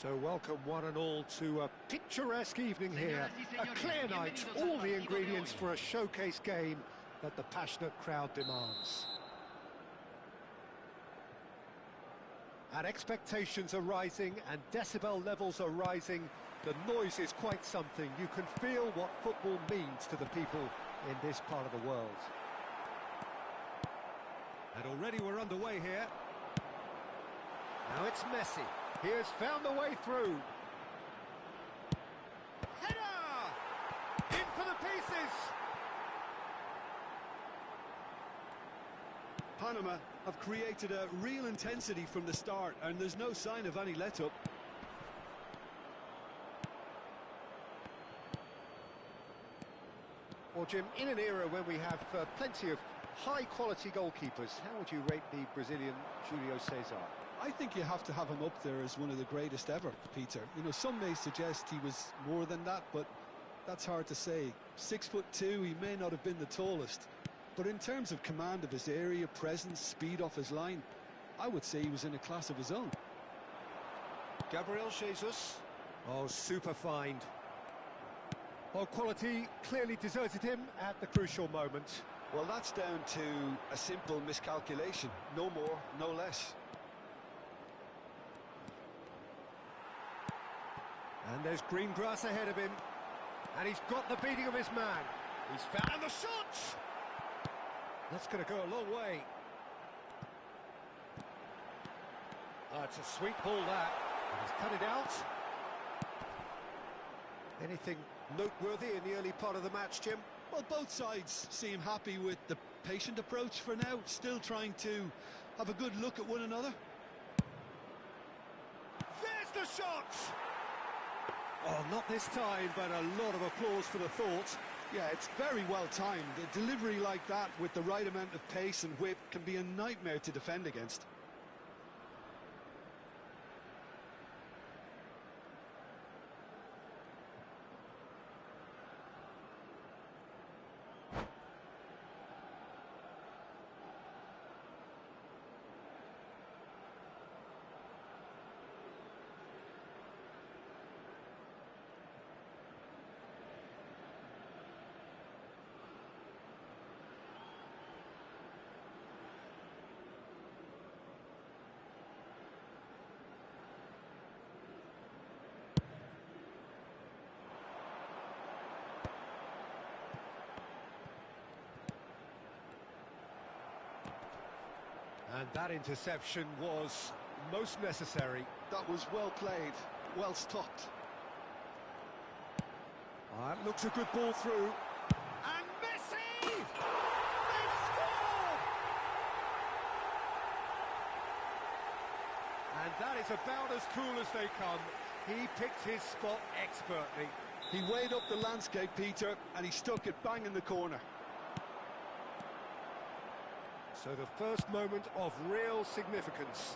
So welcome one and all to a picturesque evening here, a clear night, all the ingredients for a showcase game that the passionate crowd demands. And expectations are rising and decibel levels are rising. The noise is quite something. You can feel what football means to the people in this part of the world. And already we're underway here. Now it's Messi. He has found the way through. Header! In for the pieces! Panama have created a real intensity from the start, and there's no sign of any let-up. Well, Jim, in an era when we have plenty of high-quality goalkeepers, how would you rate the Brazilian Julio Cesar? I think you have to have him up there as one of the greatest ever, Peter. You know, some may suggest he was more than that, but that's hard to say. 6'2", he may not have been the tallest. But in terms of command of his area, presence, speed off his line, I would say he was in a class of his own. Gabriel Jesus. Oh, super find. Well, quality clearly deserted him at the crucial moment. Well, that's down to a simple miscalculation. No more, no less. And there's green grass ahead of him. And he's got the beating of his man. He's found the shot! That's going to go a long way. Oh, it's a sweet ball, that. And he's cut it out. Anything noteworthy in the early part of the match, Jim? Well, both sides seem happy with the patient approach for now, still trying to have a good look at one another. There's the shot! Oh, not this time, but a lot of applause for the thought. Yeah, it's very well timed. A delivery like that with the right amount of pace and whip can be a nightmare to defend against. And that interception was most necessary. That was well played, well stopped. That looks a good ball through. And Messi! They scored! And that is about as cool as they come. He picked his spot expertly. He weighed up the landscape, Peter, and he stuck it bang in the corner. So the first moment of real significance.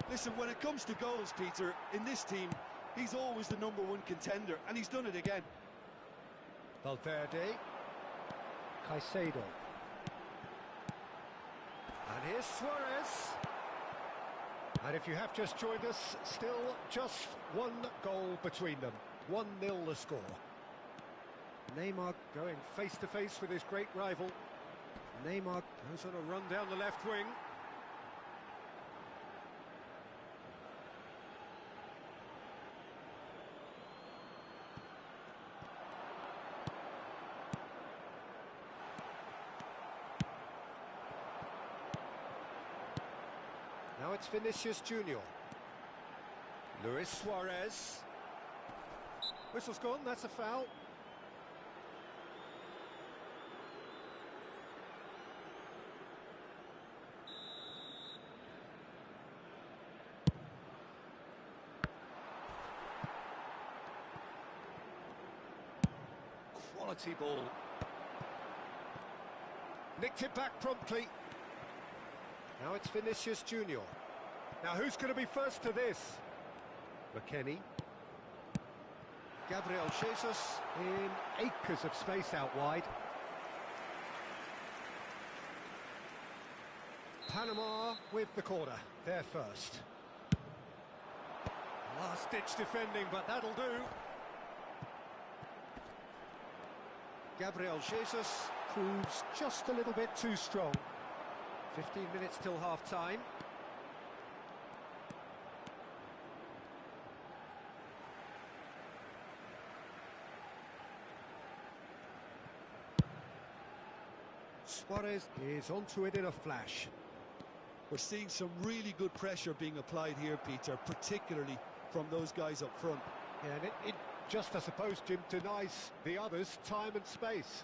Listen, when it comes to goals, Peter, in this team, he's always the #1 contender, and he's done it again. Valverde. Caicedo. And here's Suarez. And if you have just joined us, still just one goal between them. 1-0 the score. Neymar going face-to-face with his great rival. Neymar goes on a run down the left wing. Now it's Vinicius Junior. Luis Suarez. Whistle's gone, that's a foul. Quality ball. Nicked it back promptly. Now it's Vinicius Junior. Now who's going to be first to this? McKennie. Gabriel Jesus in acres of space out wide. Panama with the corner, they're first. Last-ditch defending, but that'll do. Gabriel Jesus proves just a little bit too strong. 15 minutes till half-time. Suarez is onto it in a flash. We're seeing some really good pressure being applied here, Peter, particularly from those guys up front. Yeah, and it just, I suppose, Jim, denies the others time and space.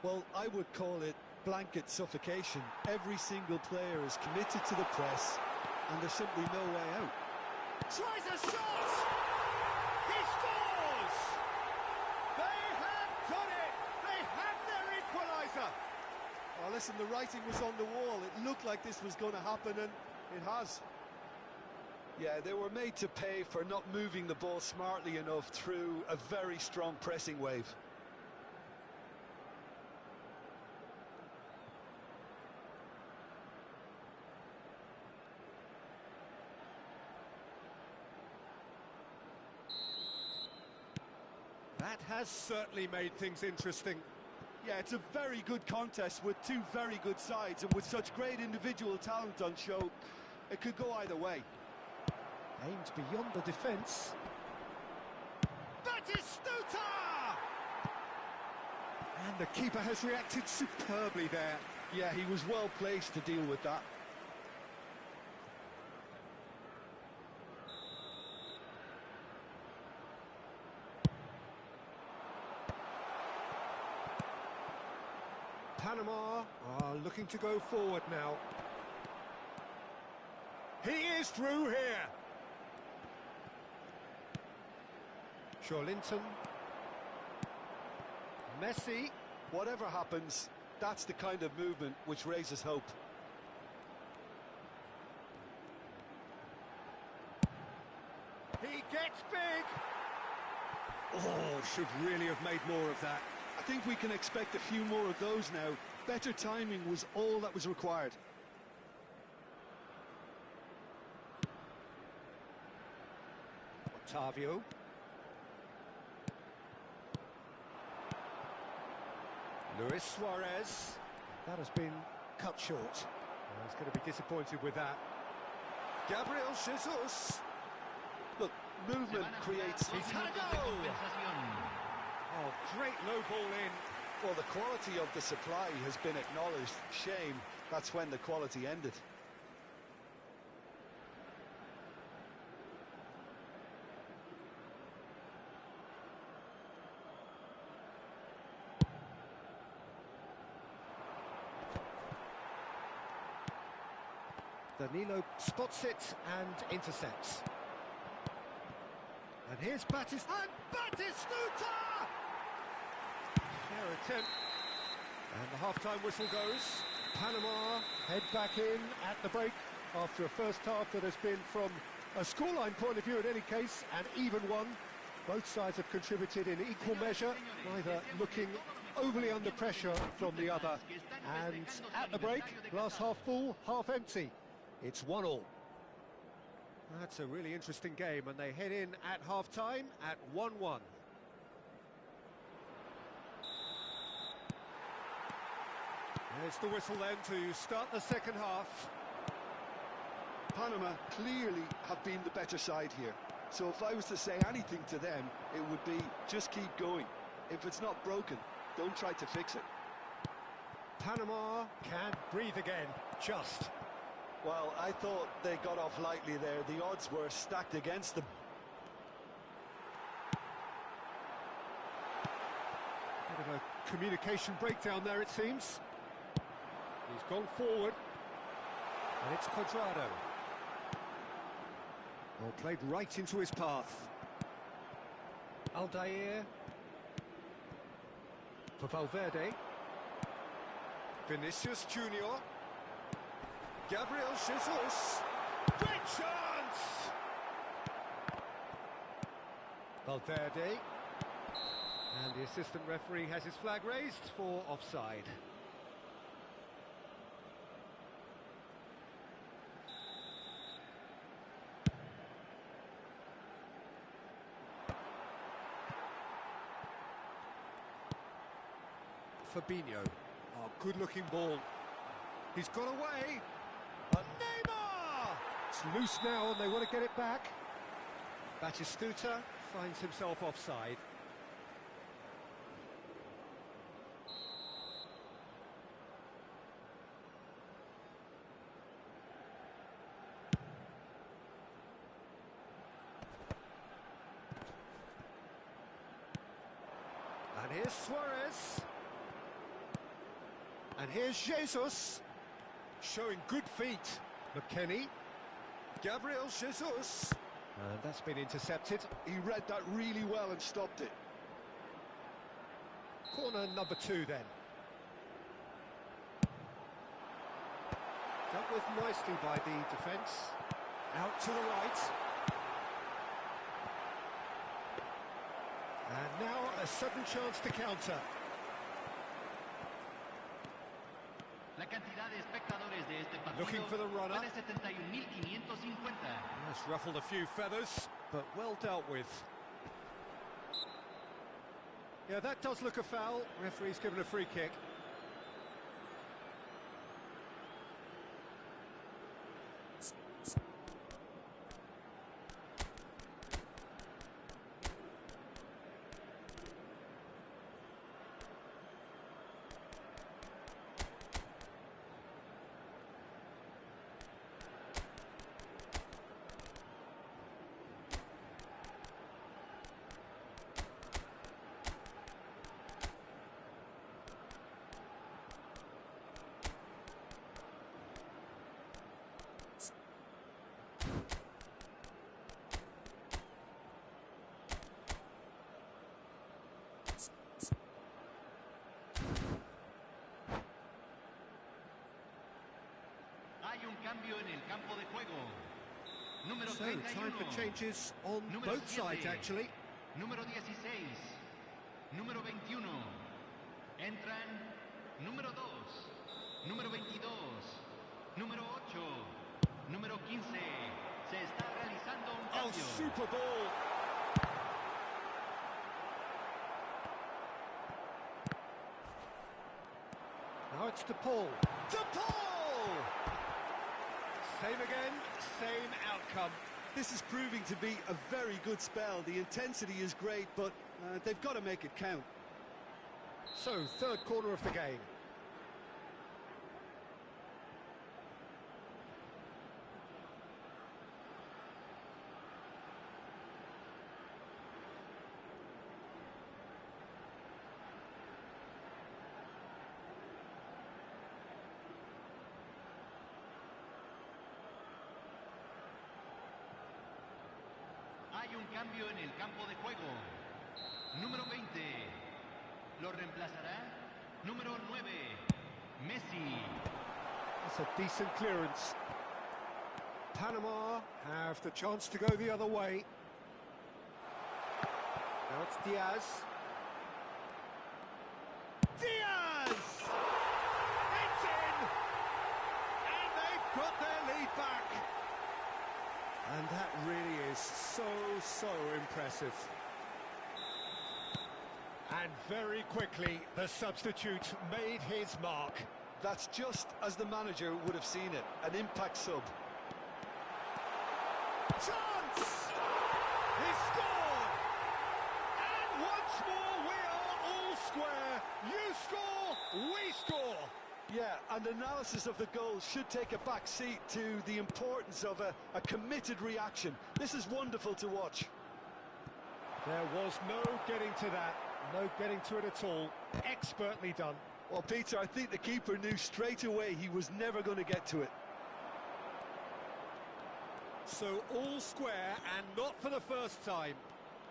Well, I would call it blanket suffocation. Every single player is committed to the press, and there's simply no way out. Tries a shot! He scores! They have done it! They have their equaliser! Oh, listen, the writing was on the wall. It looked like this was going to happen, and it has. Yeah, they were made to pay for not moving the ball smartly enough through a very strong pressing wave. That has certainly made things interesting. Yeah, it's a very good contest with two very good sides, and with such great individual talent on show, it could go either way. Aimed beyond the defence. Batistuta! And the keeper has reacted superbly there. Yeah, he was well placed to deal with that. Panama are looking to go forward now. He is through here. Linton. Messi. Whatever happens, that's the kind of movement which raises hope. He gets big. Oh, should really have made more of that. I think we can expect a few more of those now. Better timing was all that was required. Otavio. Luis Suarez. That has been cut short. He's going to be disappointed with that. Gabriel Jesus. Look, movement creates... He's had a goal! Oh, great low ball in. Well, the quality of the supply has been acknowledged. Shame, that's when the quality ended. Danilo spots it and intercepts. And here's Batistuta! Fair attempt. And the half-time whistle goes. Panama head back in at the break after a first half that has been, from a scoreline point of view in any case, an even one. Both sides have contributed in equal measure, neither looking overly under pressure from the other. And at the break, glass half full, half empty. It's 1-1. That's a really interesting game, and they head in at half-time at 1-1. There's the whistle then to start the second half. Panama clearly have been the better side here. So if I was to say anything to them, it would be just keep going. If it's not broken, don't try to fix it. Panama can't breathe again, just. Well, I thought they got off lightly there. The odds were stacked against them. Bit of a communication breakdown there, it seems. He's gone forward. And it's Cuadrado. Well, played right into his path. Aldair. For Valverde. Vinicius Junior. Gabriel Jesus. Great chance! Valverde. And the assistant referee has his flag raised for offside. Fabinho. Oh, good-looking ball. He's got away. And Neymar! It's loose now and they want to get it back. Batistuta finds himself offside. And here's Suarez. And here's Jesus. Showing good feet. McKennie. Gabriel Jesus. And that's been intercepted. He read that really well and stopped it. Corner number 2 then. Dealt with nicely by the defence. Out to the right. And now a sudden chance to counter. Looking for the runner. That's ruffled a few feathers, but well dealt with. Yeah, that does look a foul. Referee's given a free kick. So, time for changes on both sides, actually. Número 16, número 21, entran número 2, número 22, número 8, número 15. Se está realizando un cambio. Oh, super ball! Now it's DePaul. DePaul! Same again, same outcome. This is proving to be a very good spell. The intensity is great, but they've got to make it count. So, third corner of the game. Hay un cambio en el campo de juego. Número 20. Lo reemplazará número 9. Messi. That's a decent clearance. Panama have the chance to go the other way. Now it's Diaz. Diaz! It's in! And they've got their lead back. And that really is so impressive. And very quickly, the substitute made his mark. That's just as the manager would have seen it, an impact sub. Chance! He scored! And once more we are all square. You score, we score. Yeah, and analysis of the goal should take a back seat to the importance of a committed reaction. This is wonderful to watch. There was no getting to that, no getting to it at all. Expertly done. Well, Peter, I think the keeper knew straight away he was never going to get to it. So all square, and not for the first time.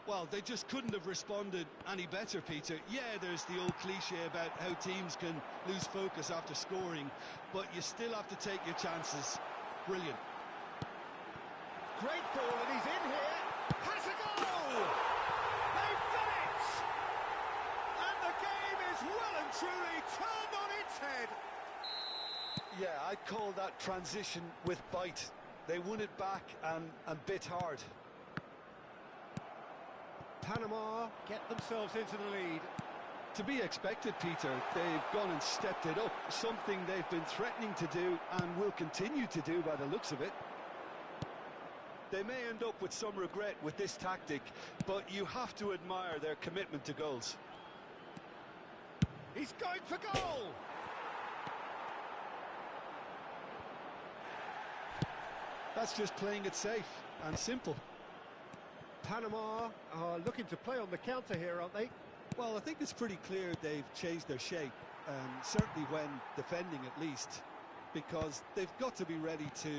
Well, they just couldn't have responded any better, Peter. Yeah, there's the old cliche about how teams can lose focus after scoring, but you still have to take your chances. Brilliant. Great ball, and he's in here. Has a goal! They've done it! And the game is well and truly turned on its head. Yeah, I'd call that transition with bite. They won it back and bit hard. Panama get themselves into the lead. To be expected, Peter. They've gone and stepped it up, something they've been threatening to do and will continue to do by the looks of it. They may end up with some regret with this tactic, but you have to admire their commitment to goals. He's going for goal! That's just playing it safe and simple. Panama are looking to play on the counter here, aren't they? Well, I think it's pretty clear they've changed their shape, certainly when defending at least, because they've got to be ready to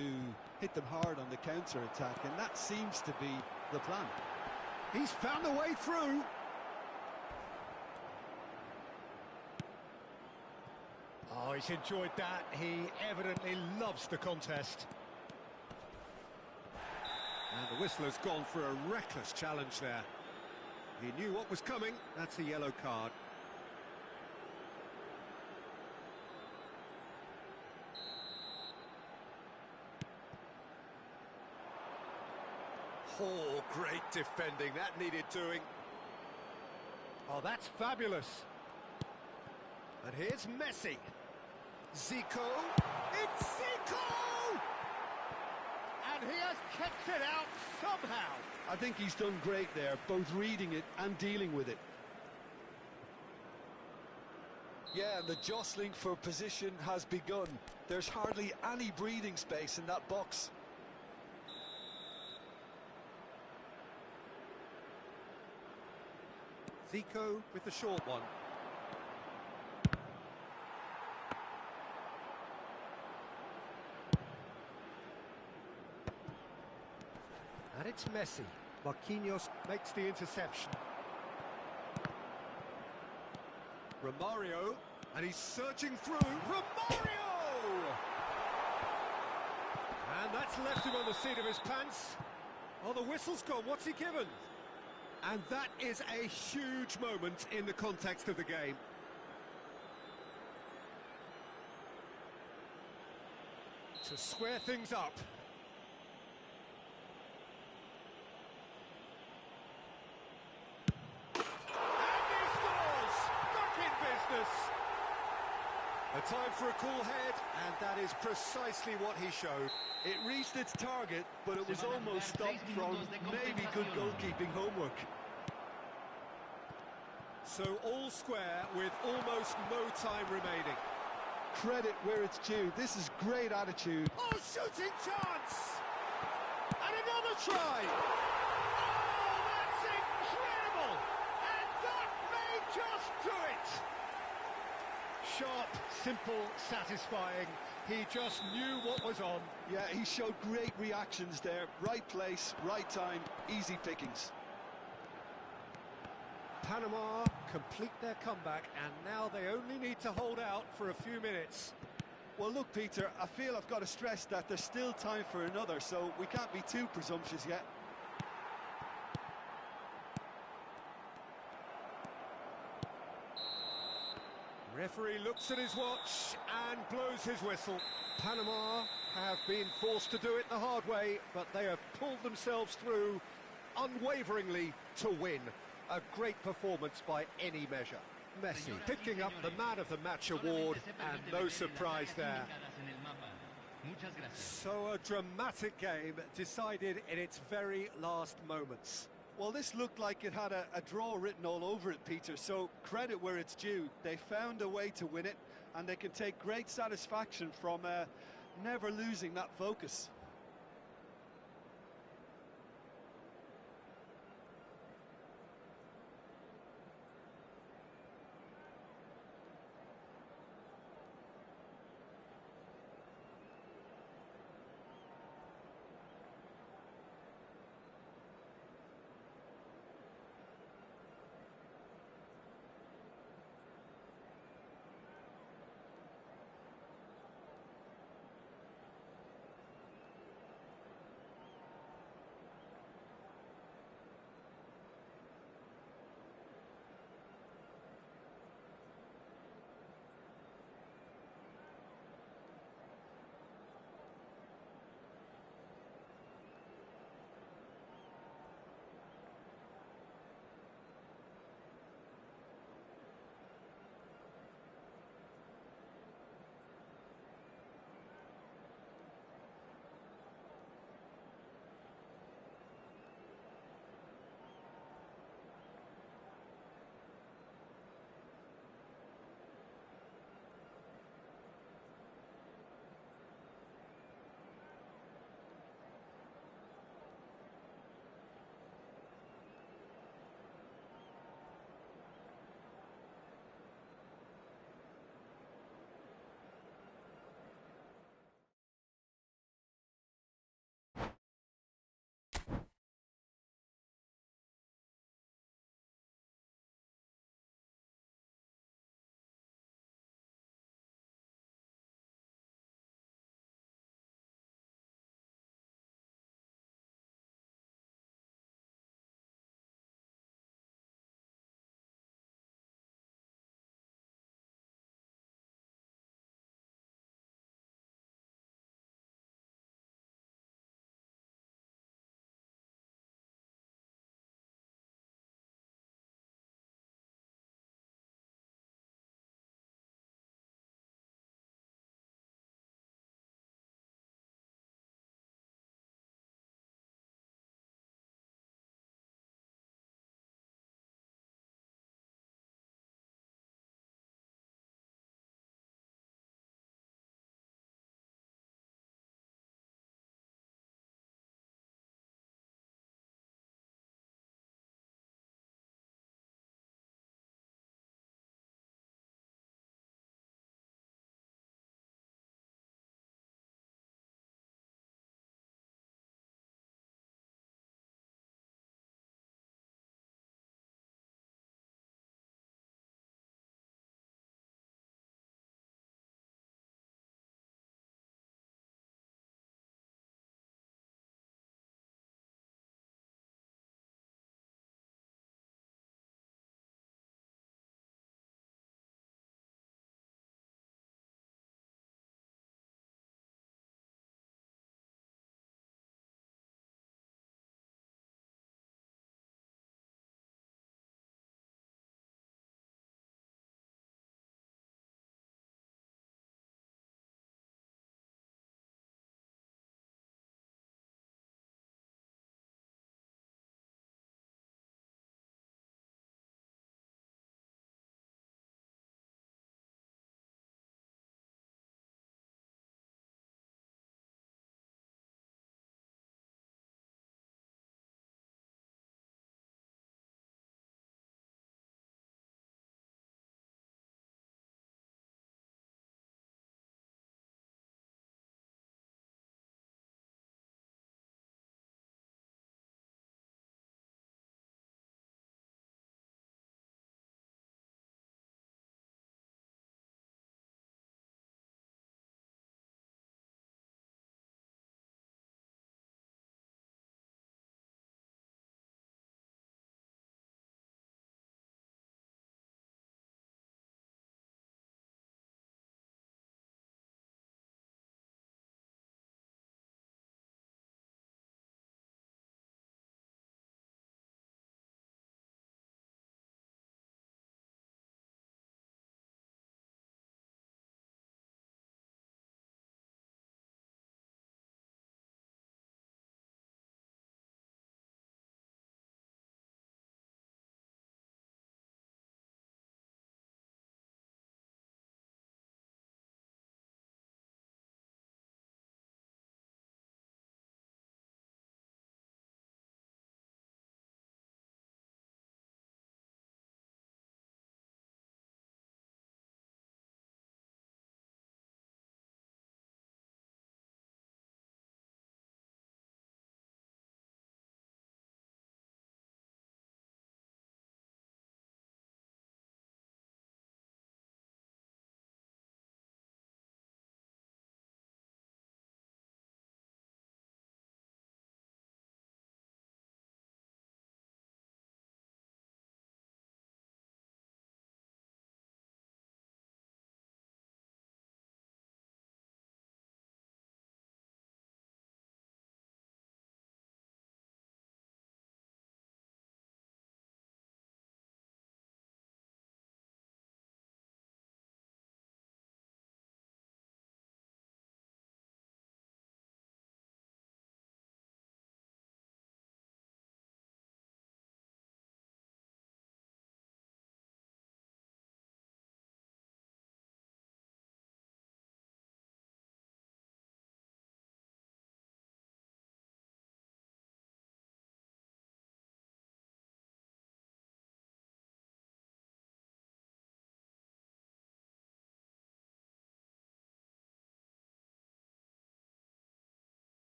hit them hard on the counter-attack, and that seems to be the plan. He's found a way through. Oh, he's enjoyed that. He evidently loves the contest. And the whistler's gone for a reckless challenge there. He knew what was coming. That's a yellow card. Oh, great defending. That needed doing. Oh, that's fabulous. And here's Messi. Zico. It's Zico! And he has kept it out somehow. I think he's done great there, both reading it and dealing with it. Yeah, the jostling for position has begun. There's hardly any breathing space in that box. Zico with the short one. And it's Messi. Marquinhos makes the interception. Romario, and he's searching through. Romario! And that's left him on the seat of his pants. Oh, the whistle's gone. What's he given? And that is a huge moment in the context of the game. To square things up. A time for a cool head, and that is precisely what he showed. It reached its target, but it was almost stopped from maybe good goalkeeping homework. So all square with almost no time remaining. Credit where it's due. This is great attitude. Oh, shooting chance! And another try! Oh, that's incredible! And that may just do it! Sharp, simple, satisfying. He just knew what was on. Yeah, he showed great reactions there. Right place, right time, easy pickings. Panama complete their comeback, and now they only need to hold out for a few minutes. Well, look, Peter, I feel I've got to stress that there's still time for another, so we can't be too presumptuous yet. Referee looks at his watch and blows his whistle. Panama have been forced to do it the hard way, but they have pulled themselves through unwaveringly to win. A great performance by any measure. Messi picking up the Man of the Match award, and no surprise there. So a dramatic game decided in its very last moments. Well, this looked like it had a draw written all over it, Peter, so credit where it's due. They found a way to win it, and they can take great satisfaction from never losing that focus.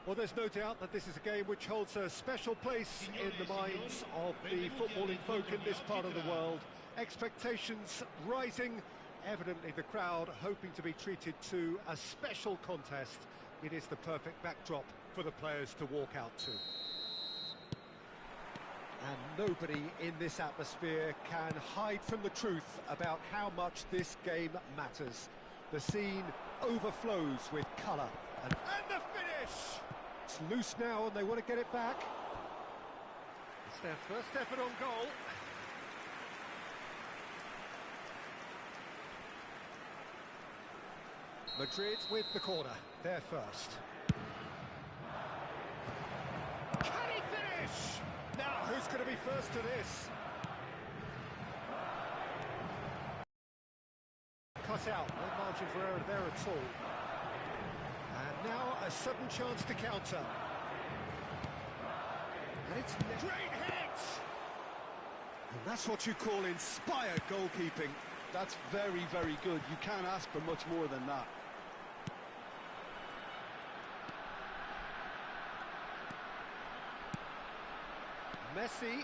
Well, there's no doubt that this is a game which holds a special place in the minds of the footballing folk in this part of the world. Expectations rising, evidently the crowd hoping to be treated to a special contest. It is the perfect backdrop for the players to walk out to. And nobody in this atmosphere can hide from the truth about how much this game matters. The scene overflows with colour. And the finish! It's loose now and they want to get it back. It's their first effort on goal. Madrid with the corner, they're first. Can he finish? Now, who's going to be first to this? Cut out, no margin for error there at all. And now a sudden chance to counter. And it's great hit! And that's what you call inspired goalkeeping. That's very, very good. You can't ask for much more than that. Messi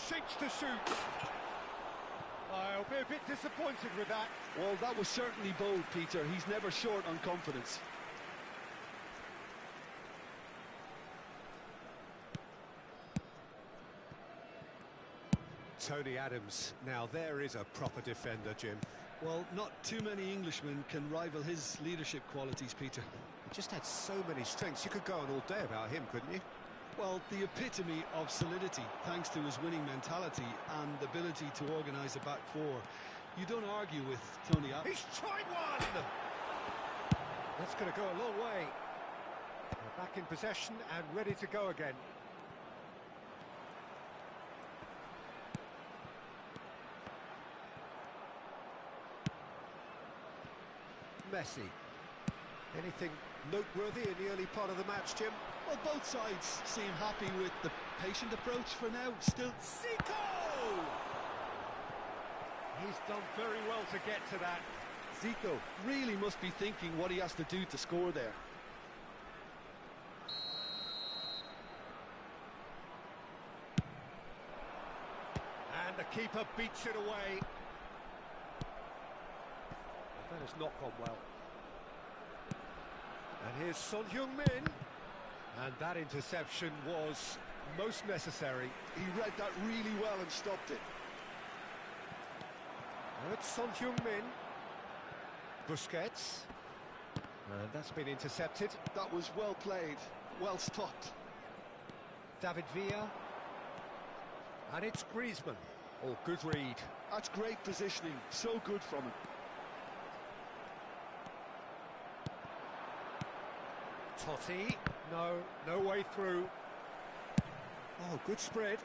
shapes to shoot. I'll be a bit disappointed with that. Well, that was certainly bold, Peter. He's never short on confidence. Tony Adams. Now there is a proper defender, Jim. Well, not too many Englishmen can rival his leadership qualities, Peter. He just had so many strengths. You could go on all day about him, couldn't you? Well, the epitome of solidity, thanks to his winning mentality and ability to organise a back four. You don't argue with Tony Adams. He's tried one! That's going to go a long way. They're back in possession and ready to go again. Messi. Anything noteworthy in the early part of the match, Jim? Well, both sides seem happy with the patient approach for now. Still, Zico! He's done very well to get to that. Zico really must be thinking what he has to do to score there. And the keeper beats it away. That has not gone well. And here's Son Heung-min. And that interception was most necessary. He read that really well and stopped it. Now it's Son Heung-min. Busquets. And that's been intercepted. That was well played, well stopped. David Villa. And it's Griezmann. Oh, good read. That's great positioning, so good from him. Totti. No way through. Oh, good spread.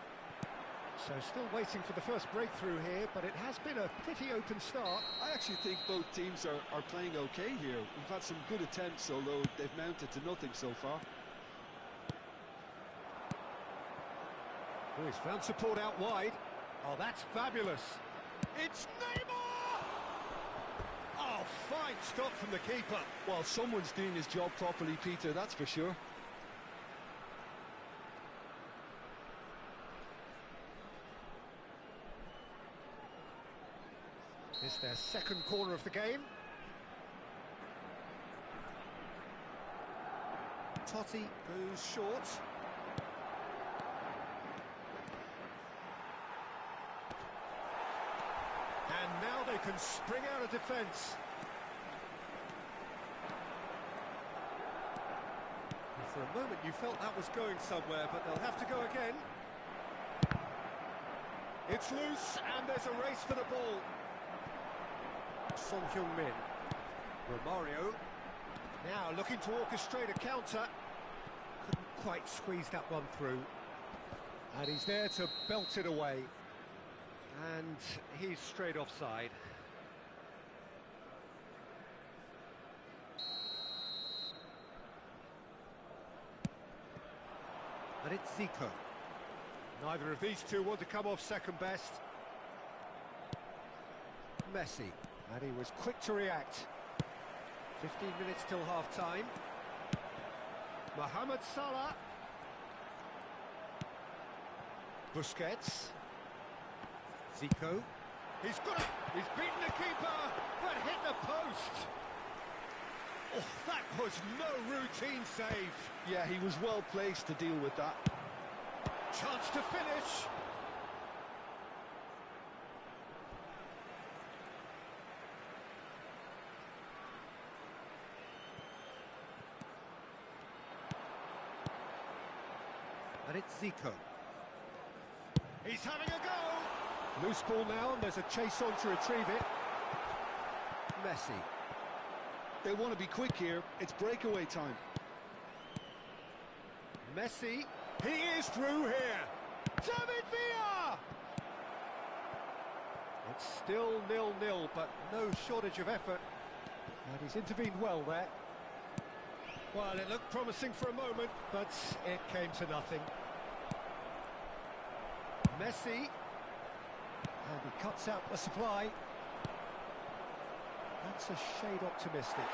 So still waiting for the first breakthrough here, but it has been a pretty open start. I actually think both teams are playing okay here. We've had some good attempts, although they've mounted to nothing so far. Oh, he's found support out wide. Oh, that's fabulous. It's Neymar! Oh, fine stop from the keeper. Well, someone's doing his job properly, Peter, that's for sure. It's their second corner of the game. Totti goes short. And now they can spring out of defence. For a moment you felt that was going somewhere, but they'll have to go again. It's loose, and there's a race for the ball. Son Heung-min. Romario. Now looking to orchestrate a counter. Couldn't quite squeeze that one through. And he's there to belt it away. And he's straight offside. And it's Zico. Neither of these two want to come off second best. Messi. And he was quick to react. 15 minutes till half-time. Mohamed Salah. Busquets. Zico. He's got it! He's beaten the keeper, but hit the post! Oh, that was no routine save. Yeah, he was well placed to deal with that. Chance to finish. And it's Zico. He's having a go! Loose ball now, and there's a chase on to retrieve it. Messi. They want to be quick here. It's breakaway time. Messi. He is through here. David Villa! It's still 0-0, but no shortage of effort. And he's intervened well there. Well, it looked promising for a moment, but it came to nothing. Messi. And he cuts out the supply. That's a shade optimistic.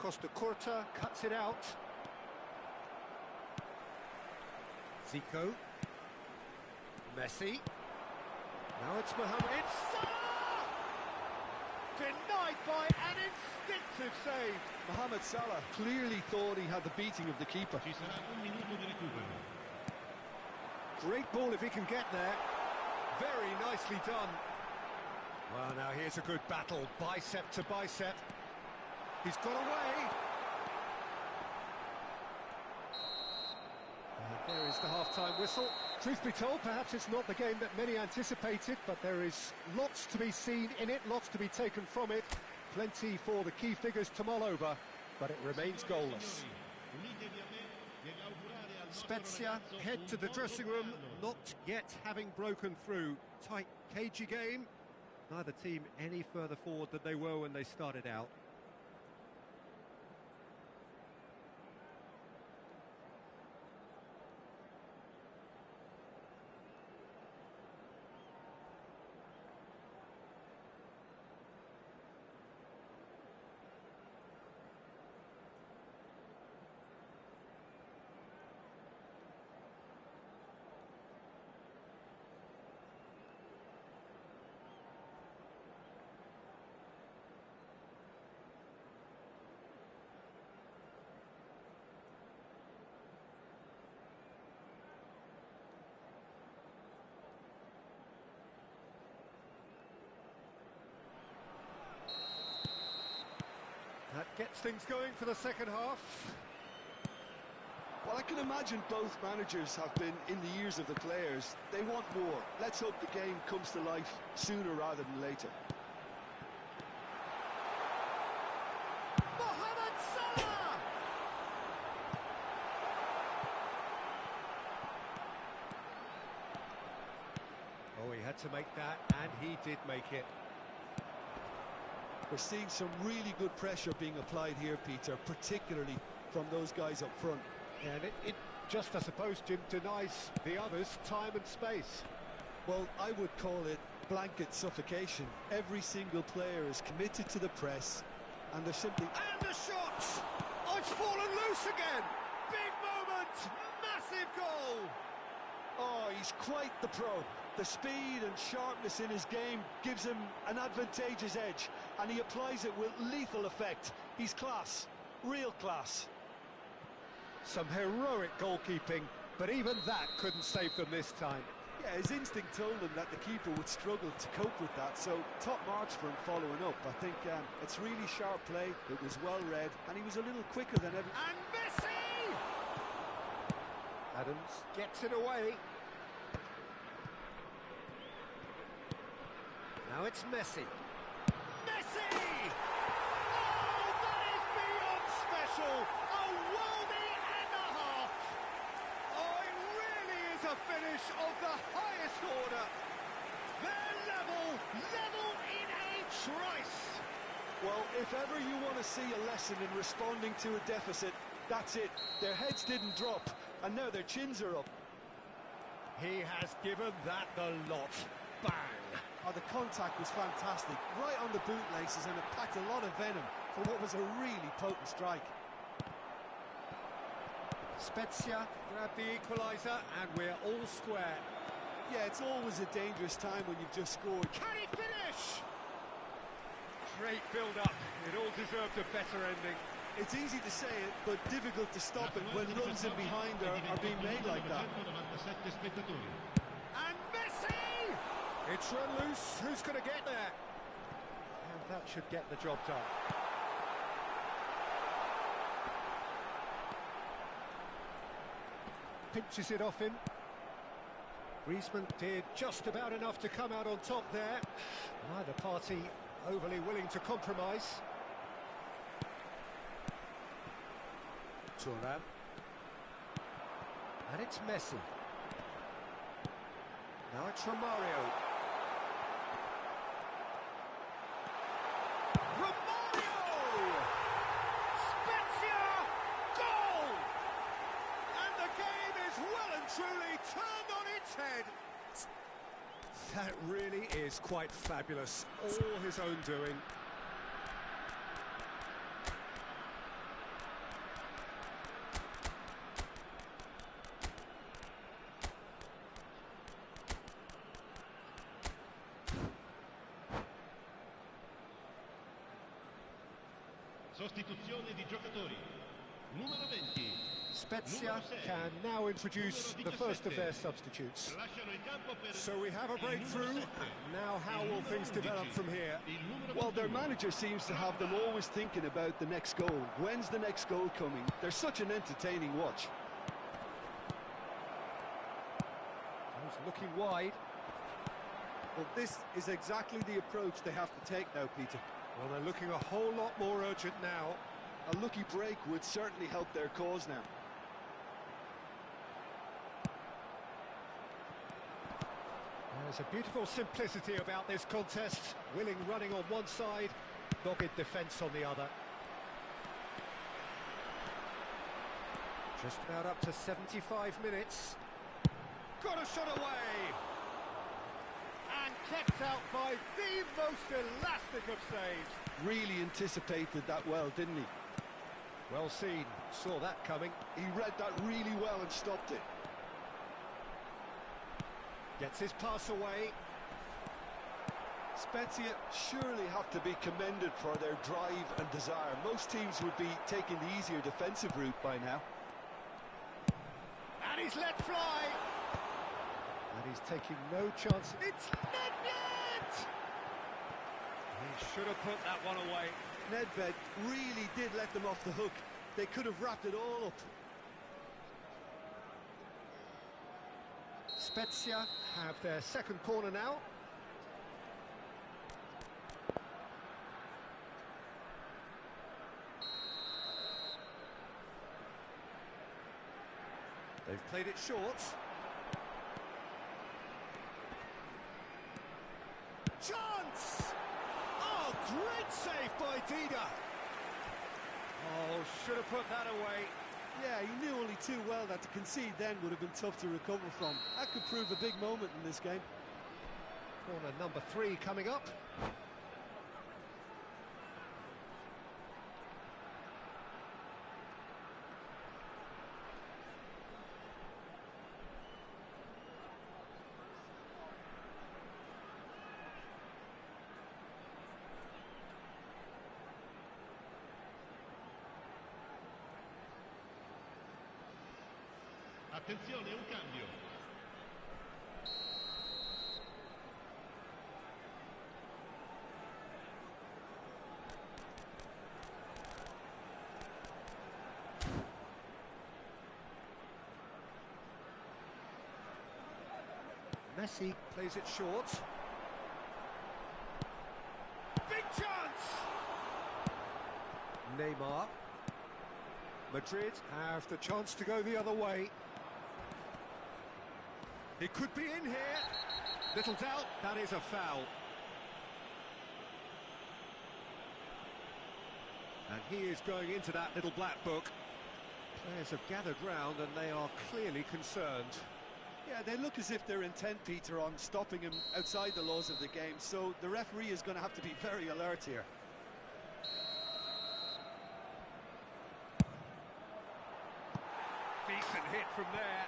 Costa Curta cuts it out. Zico. Messi. Now it's Mohamed. It's Salah! Denied by an instinctive save. Mohamed Salah clearly thought he had the beating of the keeper. Great ball if he can get there. Very nicely done. Well, now here's a good battle, bicep to bicep. He's got away. And there is the half-time whistle. Truth be told, perhaps it's not the game that many anticipated, but there is lots to be seen in it, lots to be taken from it. Plenty for the key figures to mull over, but it remains goalless. Spezia head to the dressing room, not yet having broken through. Tight, cagey game. Neither team any further forward than they were when they started out. That gets things going for the second half. Well, I can imagine both managers have been in the ears of the players. They want more. Let's hope the game comes to life sooner rather than later. Mohamed Salah! Oh, he had to make that, and he did make it. We're seeing some really good pressure being applied here, Peter, particularly from those guys up front. And it just, I suppose, Jim, denies the others time and space. Well, I would call it blanket suffocation. Every single player is committed to the press, and they're simply... And the shot! Oh, it's fallen loose again! Big moment! Massive goal! Oh, he's quite the pro. The speed and sharpness in his game gives him an advantageous edge, and he applies it with lethal effect. He's class, real class. Some heroic goalkeeping, but even that couldn't save them this time. Yeah, his instinct told him that the keeper would struggle to cope with that, so top marks for him following up. I think it's really sharp play, it was well read, and he was a little quicker than ever. And Messi! Adams gets it away. Now it's Messi. Messi! Oh, that is beyond special! A worldie and is a finish of the highest order. They're level in a trice. Well, if ever you want to see a lesson in responding to a deficit, that's it. Their heads didn't drop, and now their chins are up. He has given that the lot. Bang! Oh, the contact was fantastic, right on the bootlaces, and it packed a lot of venom for what was a really potent strike. Spezia grab the equaliser, and we're all square. Yeah, it's always a dangerous time when you've just scored. Can he finish? Great build-up. It all deserved a better ending. It's easy to say it, but difficult to stop it when runs in behind are being made like that. And Messi! It's run loose. Who's going to get there? And that should get the job done. Pinches it off him. Griezmann did just about enough to come out on top there. Neither party overly willing to compromise. Thuram. And it's Messi. Now it's Romario. Romario! Spezia! Goal! And the game is well and truly turned on its head. That really is quite fabulous. All his own doing. Sostituzione di giocatori. Numero 20. Spezia can now introduce the first of their substitutes. So we have a breakthrough. Now how will things develop from here? Well, their manager seems to have them always thinking about the next goal. When's the next goal coming? They're such an entertaining watch. He's looking wide. Well, this is exactly the approach they have to take now, Peter. Well, they're looking a whole lot more urgent now. A lucky break would certainly help their cause now. There's a beautiful simplicity about this contest. Willing running on one side, dogged defence on the other. Just about up to 75 minutes. Got a shot away! And kept out by the most elastic of saves. Really anticipated that well, didn't he? Well seen, saw that coming. He read that really well and stopped it. Gets his pass away. Spezia surely have to be commended for their drive and desire. Most teams would be taking the easier defensive route by now. And he's let fly. And he's taking no chance. It's Nedved! He should have put that one away. Nedved really did let them off the hook. They could have wrapped it all up. Spezia have their second corner now. They've played it short. Chance! Oh, great save by Dida. Oh, should have put that away. Yeah, he knew only too well that to concede then would have been tough to recover from. That could prove a big moment in this game. Corner number 3 coming up. Attenzione, un cambio. Messi plays it short. Big chance! Neymar. Madrid have the chance to go the other way. It could be in here. Little doubt, that is a foul. And he is going into that little black book. Players have gathered round and they are clearly concerned. Yeah, they look as if they're intent, Peter, on stopping him outside the laws of the game, so the referee is going to have to be very alert here. Decent hit from there.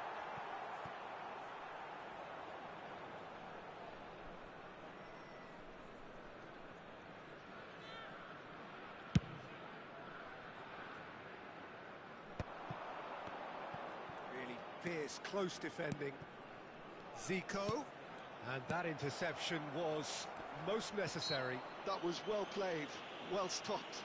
Really fierce, close defending. Zico. And that interception was most necessary. That was well played, well stopped.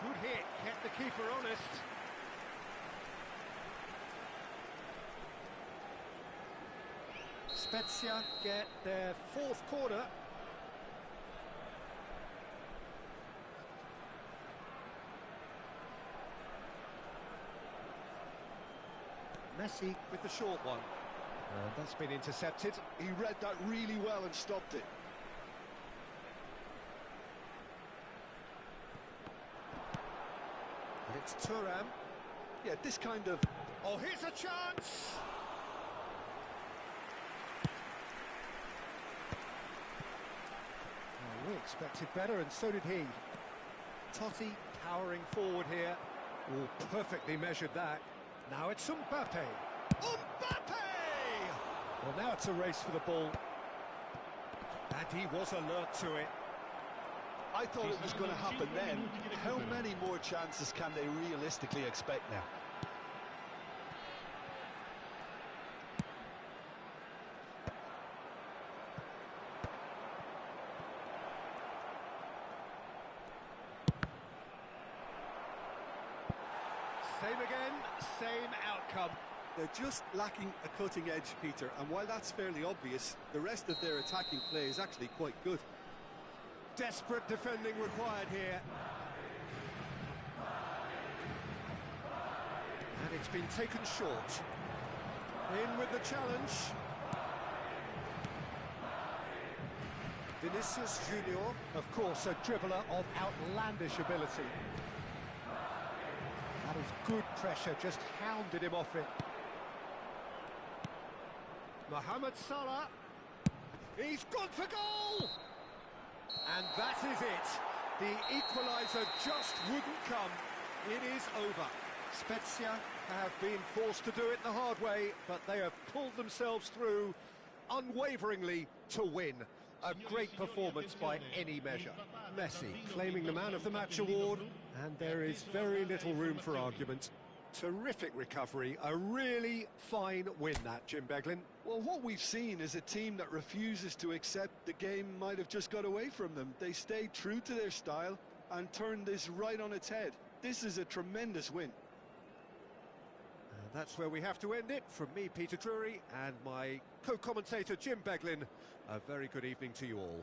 Good hit, kept the keeper honest. Spezia get their fourth corner. Messi with the short one. And that's been intercepted. He read that really well and stopped it. And it's Thuram. Yeah, this kind of... Oh, here's a chance! Oh, we expected better, and so did he. Totti powering forward here. Oh, perfectly measured that. Now it's Mbappe. Mbappe! Well, now it's a race for the ball. And he was alert to it. I thought it was going to happen then. How many more chances can they realistically expect now? Same again, same outcome. They're just lacking a cutting edge, Peter, and while that's fairly obvious, the rest of their attacking play is actually quite good. Desperate defending required here. And it's been taken short. In with the challenge. Vinicius Junior, of course, a dribbler of outlandish ability. That is good pressure, just hounded him off it. Mohamed Salah. He's gone for goal! And that is it. The equaliser just wouldn't come. It is over. Spezia have been forced to do it the hard way, but they have pulled themselves through unwaveringly to win. A great performance by any measure. Messi claiming the Man of the Match award, and there is very little room for argument. Terrific recovery, a really fine win that, Jim Beglin. Well, what we've seen is a team that refuses to accept the game might have just got away from them. They stayed true to their style and turned this right on its head. This is a tremendous win. And that's where we have to end it. From me, Peter Drury, and my co-commentator, Jim Beglin, a very good evening to you all.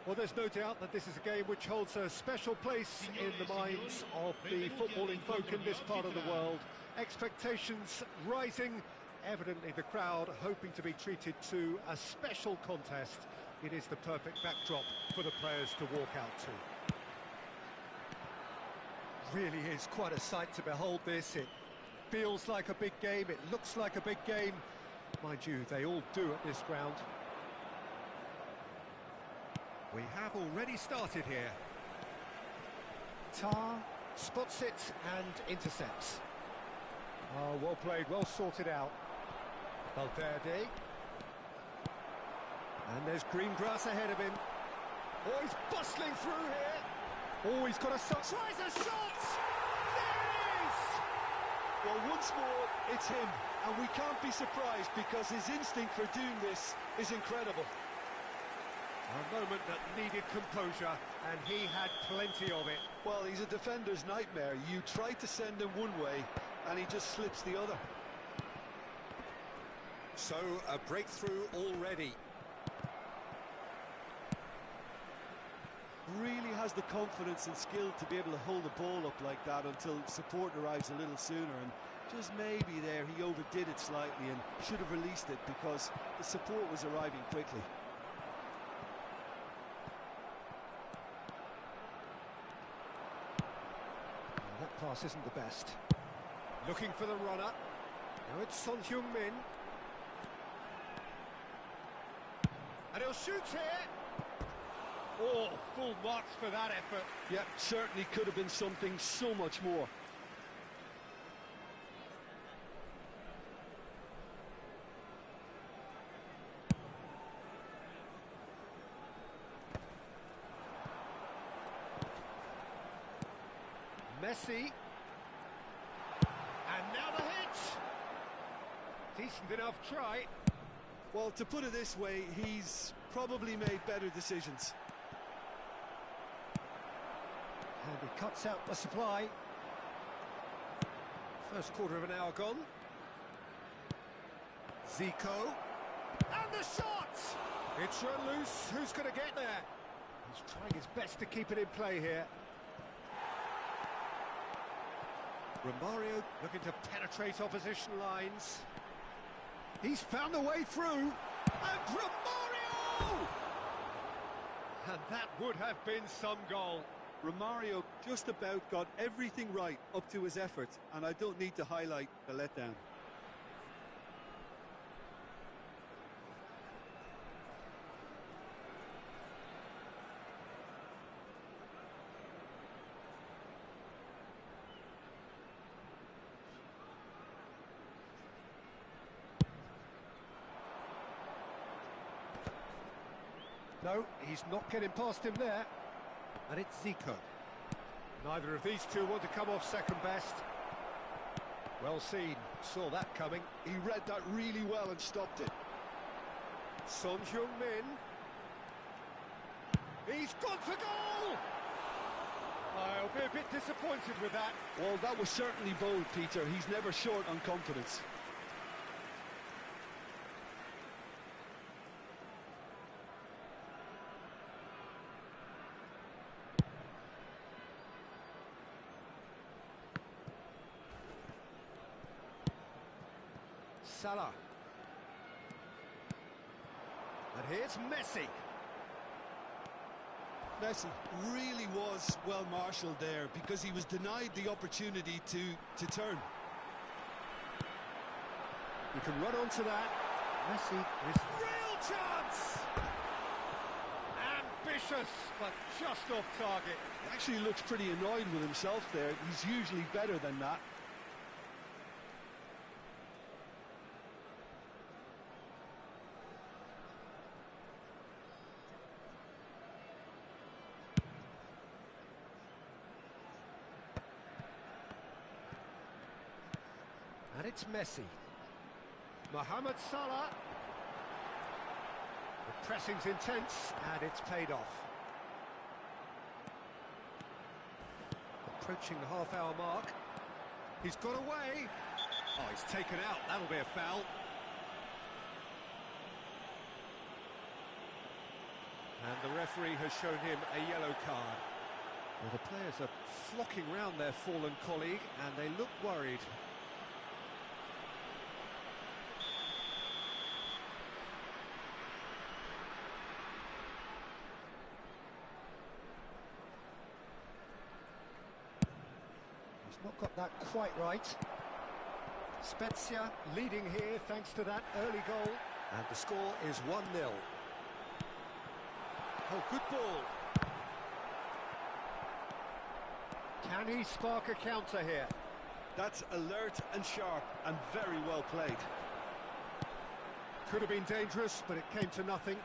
Well, there's no doubt that this is a game which holds a special place in the minds of the footballing folk in this part of the world. Expectations rising, evidently the crowd hoping to be treated to a special contest. It is the perfect backdrop for the players to walk out to. Really is quite a sight to behold this. It feels like a big game, it looks like a big game. Mind you, they all do at this ground. We have already started here. Tar spots it and intercepts. Oh, well played, well sorted out. Valverde. And there's green grass ahead of him. Oh, he's bustling through here. Oh, he's got a shot. Tries a shot! There it is! Well, once more, it's him. And we can't be surprised because his instinct for doing this is incredible. A moment that needed composure, and he had plenty of it. Well, he's a defender's nightmare. You try to send him one way, and he just slips the other. So, a breakthrough already. Really has the confidence and skill to be able to hold the ball up like that until support arrives a little sooner, and just maybe there he overdid it slightly and should have released it because the support was arriving quickly. That pass isn't the best. Looking for the runner. Now it's Son Heung-min. And he'll shoot here. Oh, full marks for that effort. Yep, certainly could have been something so much more. Messi. And now the hit. Decent enough try. Well, to put it this way, he's probably made better decisions. And he cuts out the supply. First quarter of an hour gone. Zico. And the shot! It's run loose. Who's going to get there? He's trying his best to keep it in play here. Romario looking to penetrate opposition lines. He's found a way through. And Romario! And that would have been some goal. Romario just about got everything right up to his effort, and I don't need to highlight the letdown. No, he's not getting past him there. And it's Zico. Neither of these two want to come off second best. Well seen, saw that coming. He read that really well and stopped it. Son Heung-min. He's gone for goal! I'll be a bit disappointed with that. Well, that was certainly bold, Peter. He's never short on confidence. Salah. And here's Messi. Messi really was well marshalled there because he was denied the opportunity to turn. You can run onto that. Messi is real chance! Ambitious, but just off target. He actually looks pretty annoyed with himself there. He's usually better than that. And it's Messi. Mohamed Salah. The pressing's intense, and it's paid off. Approaching the half-hour mark. He's got away. Oh, he's taken out. That'll be a foul. And the referee has shown him a yellow card. Well, the players are flocking round their fallen colleague, and they look worried. He's not got that quite right. Spezia leading here thanks to that early goal. And the score is 1-0. Oh, good ball. Can he spark a counter here? That's alert and sharp and very well played. Could have been dangerous, but it came to nothing.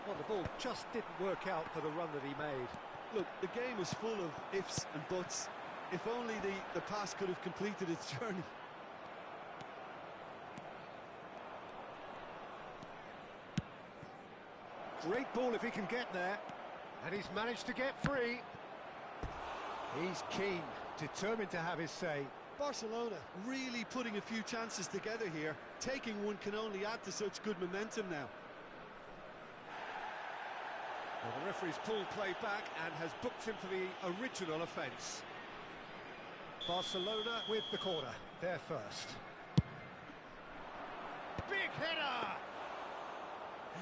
Well, the ball just didn't work out for the run that he made. Look, the game is full of ifs and buts. If only the pass could have completed its journey. Great ball if he can get there. And he's managed to get free. He's keen, determined to have his say. Barcelona really putting a few chances together here. Taking one can only add to such good momentum now. Well, the referee's pulled play back and has booked him for the original offence. Barcelona with the corner, they're first. Big header!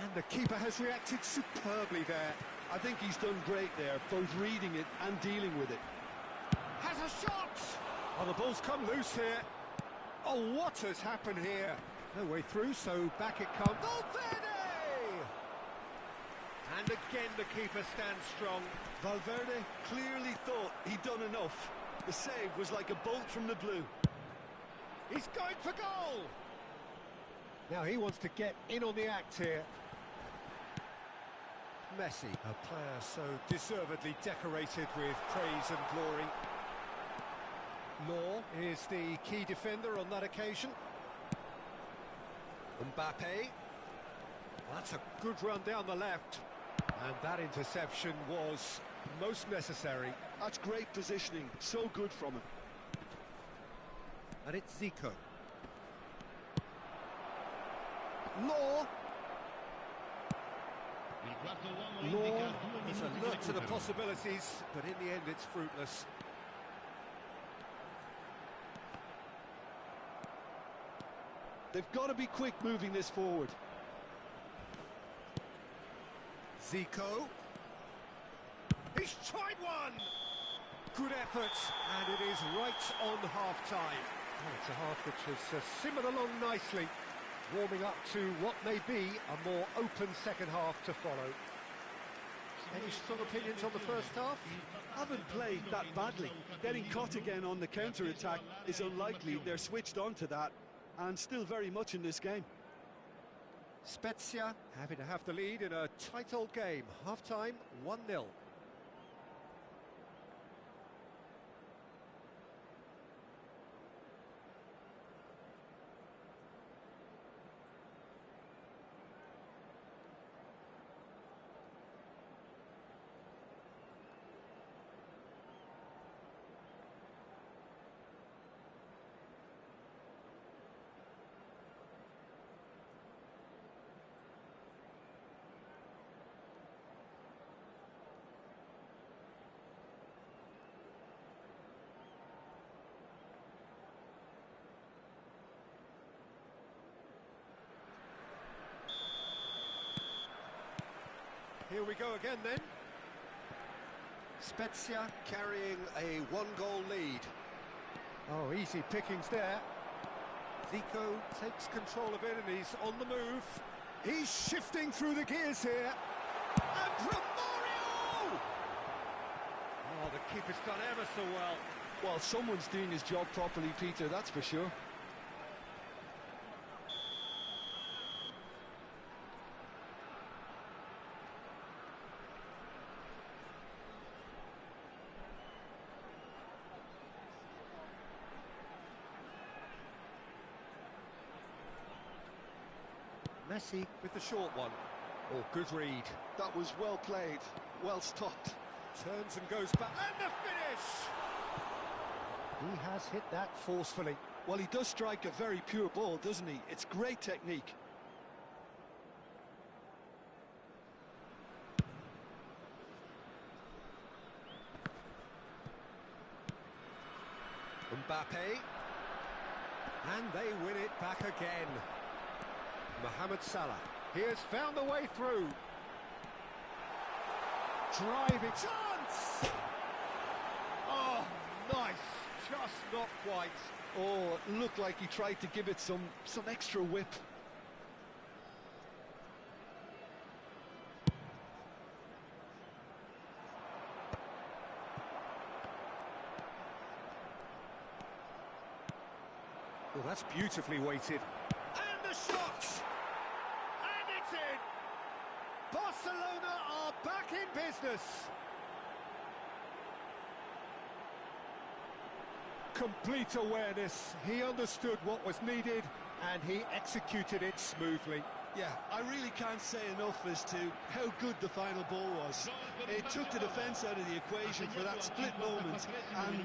And the keeper has reacted superbly there. I think he's done great there, both reading it and dealing with it. Has a shot! Oh, the ball's come loose here. Oh, what has happened here? No way through, so back it comes. Valverde! And again the keeper stands strong. Valverde clearly thought he'd done enough. The save was like a bolt from the blue. He's going for goal! Now he wants to get in on the act here. Messi, a player so deservedly decorated with praise and glory. Law is the key defender on that occasion. Mbappe. That's a good run down the left. And that interception was most necessary. That's great positioning, so good from him. And it's Zico. Law. Law is alert to the possibilities, but in the end it's fruitless. They've got to be quick moving this forward. Zico. He's tried one! Good effort, and it is right on half-time. Oh, it's a half which has simmered along nicely, warming up to what may be a more open second half to follow. Any strong opinions on the first half? Haven't played that badly. Getting caught again on the counter-attack is unlikely. They're switched on to that, and still very much in this game. Spezia happy to have the lead in a tight old game. Half-time, 1-0. Here we go again then. Spezia carrying a one-goal lead. Oh, easy pickings there. Zico takes control of it and he's on the move. He's shifting through the gears here. And Romario! Oh, the keeper's done ever so well. Well, someone's doing his job properly, Peter, that's for sure. Messi with the short one. Oh, good read. That was well played, well stopped. Turns and goes back, and the finish! He has hit that forcefully. Well, he does strike a very pure ball, doesn't he? It's great technique. Mbappe. And they win it back again. Mohamed Salah. He has found the way through. Driving chance! Oh, nice. Just not quite. Oh, it looked like he tried to give it some extra whip. Well, that's beautifully weighted. And the shot! And it's in! Barcelona are back in business. Complete awareness. He understood what was needed and he executed it smoothly. Yeah, I really can't say enough as to how good the final ball was. It took the defence out of the equation for that split moment, and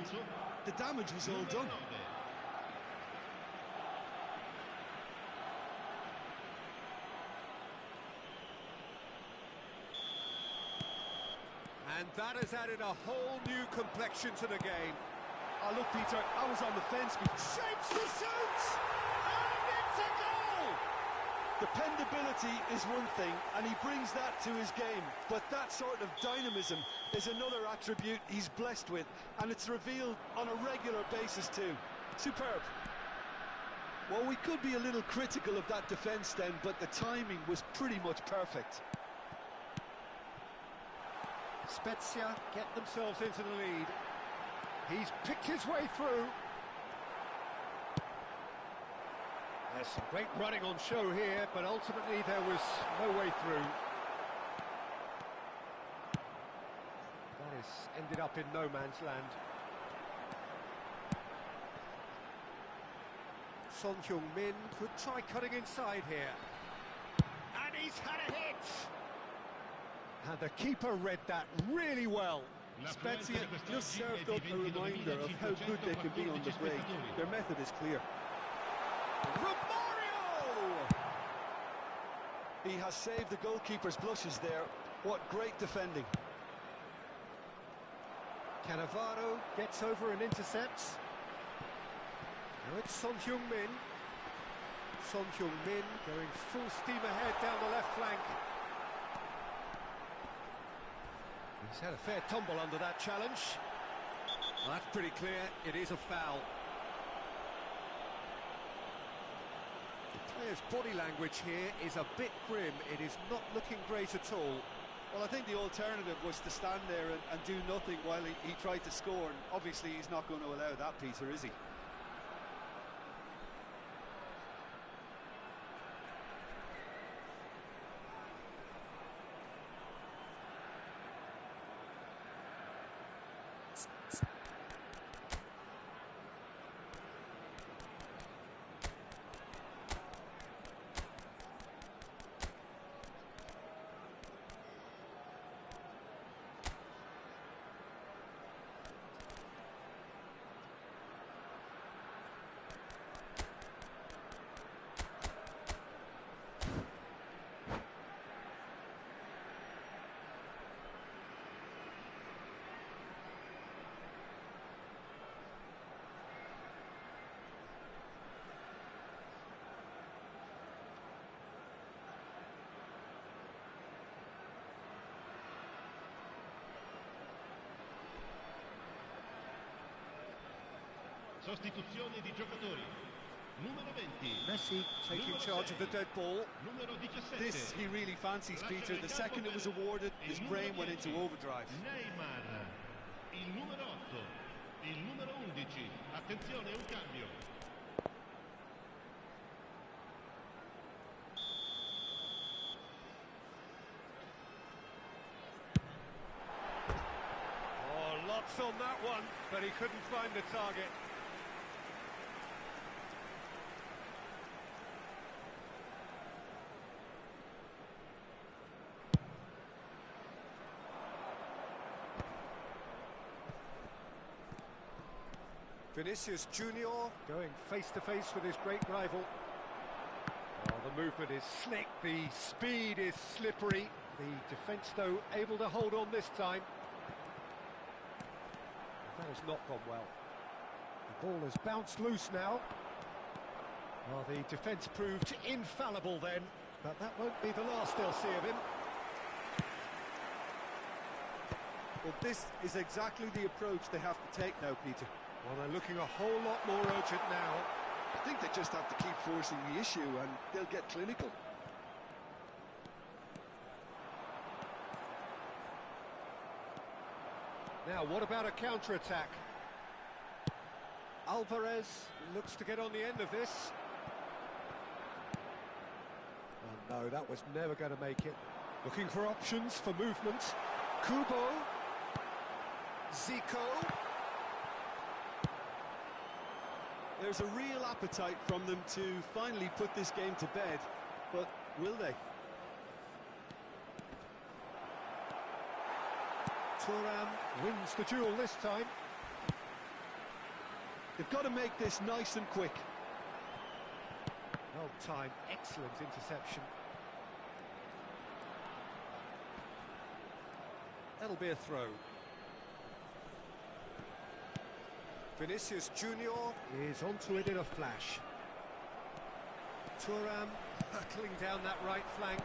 the damage was all done. And that has added a whole new complexion to the game. Oh, look, Peter, I was on the fence before. Shapes to shoot! And it's a goal! Dependability is one thing, and he brings that to his game. But that sort of dynamism is another attribute he's blessed with, and it's revealed on a regular basis too. Superb. Well, we could be a little critical of that defence then, but the timing was pretty much perfect. Spezia get themselves into the lead. He's picked his way through. There's some great running on show here, but ultimately there was no way through. That has ended up in no man's land. Son Heung-min could try cutting inside here. And he's had a hit! And the keeper read that really well. Spezia just served up a reminder of how good they can be on the break. Their method is clear. Romario! He has saved the goalkeeper's blushes there. What great defending. Cannavaro gets over and intercepts. Now it's Son Heung-min. Son Heung-min going full steam ahead down the left flank. He's had a fair tumble under that challenge. Well, that's pretty clear, it is a foul. The player's body language here is a bit grim. It is not looking great at all. Well, I think the alternative was to stand there and do nothing while he tried to score, and obviously he's not going to allow that, Peter, is he? Sostituzione di giocatori. Numero 20. Messi taking charge of the dead ball. Numero 17. This he really fancies, Peter. The second it was awarded, his brain went into overdrive. Neymar. Il numero 8. Il numero 11. Attenzione, un cambio. Oh, lots on that one, but he couldn't find the target. Vinicius Junior going face-to-face with his great rival. Oh, the movement is slick, the speed is slippery. The defence, though, able to hold on this time. That has not gone well. Ball has bounced loose now. Well, the defence proved infallible then, but that won't be the last they'll see of him. Well, this is exactly the approach they have to take now, Peter. Well, they're looking a whole lot more urgent now. I think they just have to keep forcing the issue and they'll get clinical. Now, what about a counter-attack? Alvarez looks to get on the end of this. Oh no, that was never going to make it. Looking for options for movement. Kubo. Zico. There's a real appetite from them to finally put this game to bed, but will they? Thuram wins the duel this time. They've got to make this nice and quick. Well timed, excellent interception. That'll be a throw. Vinicius Junior is onto it in a flash. Thuram hurtling down that right flank.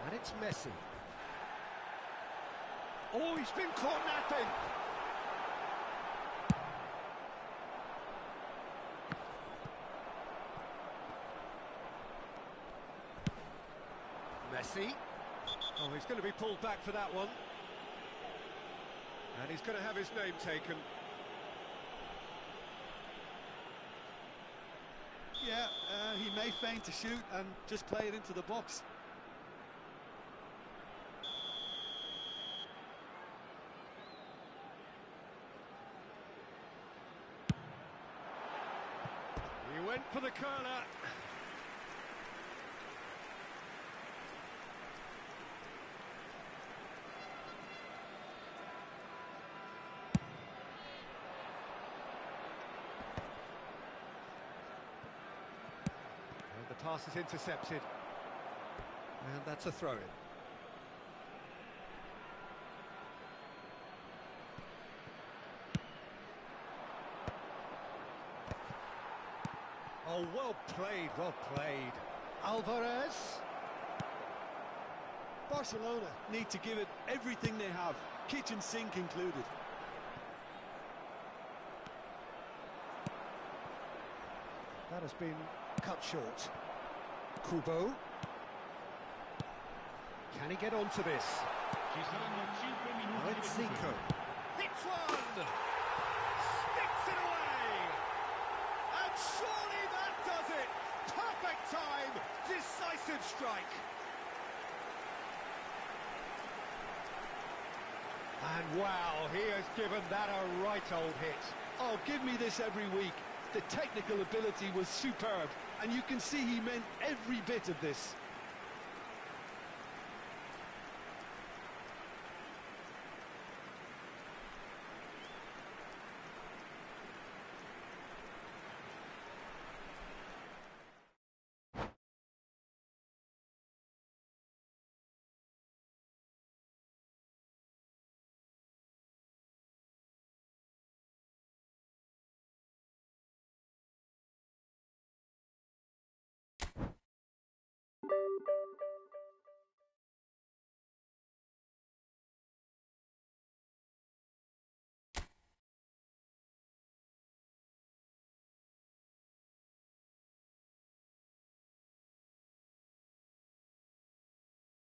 And it's Messi. Oh, he's been caught napping! Messi. Oh, he's going to be pulled back for that one. And he's going to have his name taken. Yeah, he may feign to shoot and just play it into the box. He went for the curler. The pass is intercepted. And that's a throw-in. Oh, well played, well played. Alvarez. Barcelona need to give it everything they have, kitchen sink included. That has been cut short. Kubo. Can he get onto this? Oh, it's Zico. Hits one! Sticks it away! And surely that does it! Perfect time! Decisive strike! And wow, he has given that a right old hit. Oh, give me this every week. The technical ability was superb, and you can see he meant every bit of this.